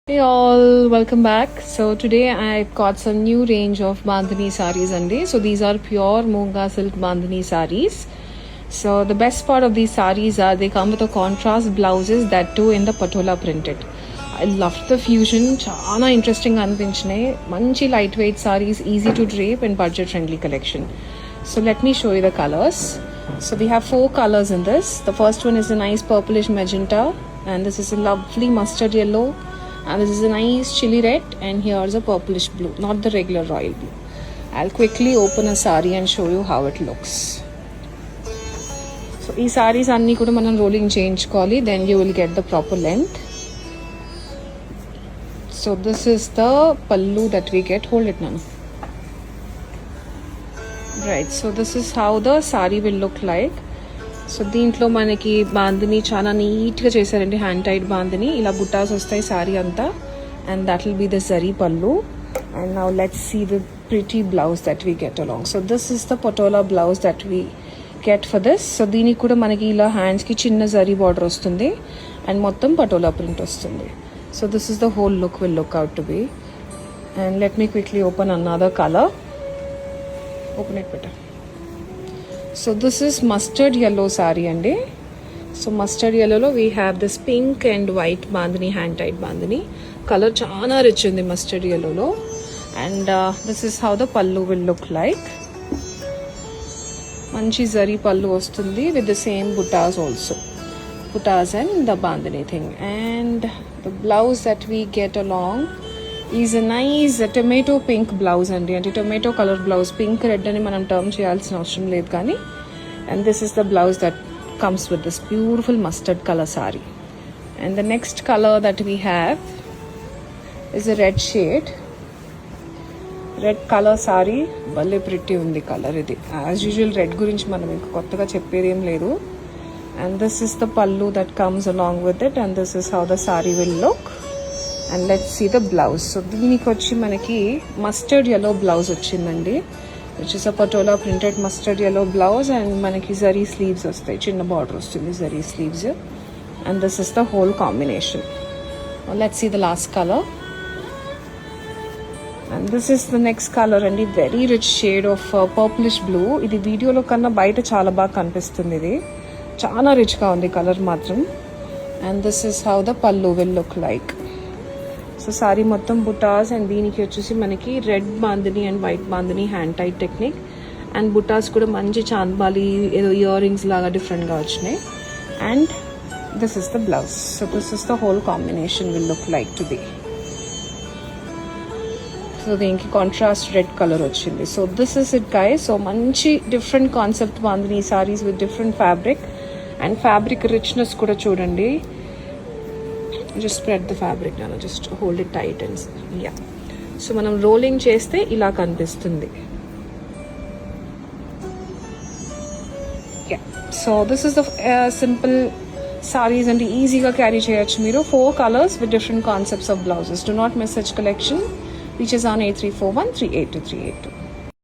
Hey all, welcome back. So today I've got some new range of Bandhani sarees andi. So these are pure Moonga silk Bandhani sarees. So the best part of these sarees are they come with a contrast blouses, that too in the patola printed. I loved the fusion. Chaana interesting అనిపించినాయి. మంచి light weight sarees, easy to drape and budget friendly collection. So let me show you the colors. So we have 4 colors in this. The first one is a nice purplish magenta, and this is a lovely mustard yellow. And this is a nice chili red, and here's a purplish blue, not the regular royal blue. I'll quickly open a saree and show you how it looks. So these sarees anni kuda manam rolling cheyinchukali, then you will get the proper length. So this is the pallu that we get. Hold it, Nana. Right, so this is how the saree will look like. So దీంట్లో మనకి బాందిని చాలా నీట్గా చేశారండి, hand tight bandhani. ఇలా బుట్టాస్ వస్తాయి సారీ అంతా, and that will be the zari pallu. And now let's see the pretty blouse that we get along. So this is the patola blouse that we get for this. So దీనికి కూడా మనకి ఇలా హ్యాండ్స్కి చిన్న జరీ బార్డర్ వస్తుంది, అండ్ మొత్తం పటోలా ప్రింట్ వస్తుంది. So this is the whole look will look out to be. And let me quickly open another colour. Open it better. So this is mustard yellow saree andi. So mustard yellow lo we have this pink and white bandhani, hand tied bandhani. Color chaana rich undi mustard yellow lo. And this is how the pallu will look like. Manchi zari pallu vastundi with the same buttas also. Buttas and the bandhani thing. And the blouse that we get along is a nice tomato pink blouse andi, అంటే tomato colour blouse. Pink red అని మనం term చేయాల్సిన అవసరం లేదు కానీ. And this is the blouse that comes with this beautiful mustard colour sorry. And the next colour that we have is a red shade. Red colour sorry భలే pretty ఉంది colour ఇది. As usual red గురించి మనం ఇంకా కొత్తగా చెప్పేది ఏం లేదు. అండ్ దిస్ ఇస్ ద పల్లు that comes along with it, and this is how the sari will look. And let's see the blouse. So దీనికి వచ్చి మనకి మస్టర్డ్ yellow బ్లౌజ్ వచ్చిందండి, which is a patola printed mustard yellow blouse. And మనకి zari sleeves వస్తాయి, చిన్న border వస్తుంది zari sleeves. And this is the whole combination. Let's see the last colour. And this is the next colour అండి, very rich shade of purplish blue. ఇది వీడియోలో కన్నా బయట చాలా బాగా కనిపిస్తుంది, ఇది చాలా రిచ్గా ఉంది కలర్ మాత్రం. And this is how the pallu will look like. So sari మొత్తం బుటాస్, అండ్ దీనికి వచ్చేసి మనకి red bandhani and white bandhani hand tight technique. And బుటాస్ కూడా మంచి చాంద్బాలి ఏదో ఇయర్ రింగ్స్ లాగా డిఫరెంట్గా వచ్చినాయి. And this is the blouse. So this is the whole combination will look like to be. So దీనికి కాంట్రాస్ట్ రెడ్ కలర్ వచ్చింది. So this is it guys. So మంచి different concept bandhani saris with different fabric. And fabric richness కూడా చూడండి. Just spread the fabric, నేను just hold it tight and yeah. So మనం rolling చేస్తే ఇలా కనిపిస్తుంది. Yeah, so this is the simple saris అండి, ఈజీగా క్యారీ చేయొచ్చు మీరు. 4 colours with different concepts of blouses. Do not miss such collection. Reaches on 8341382382.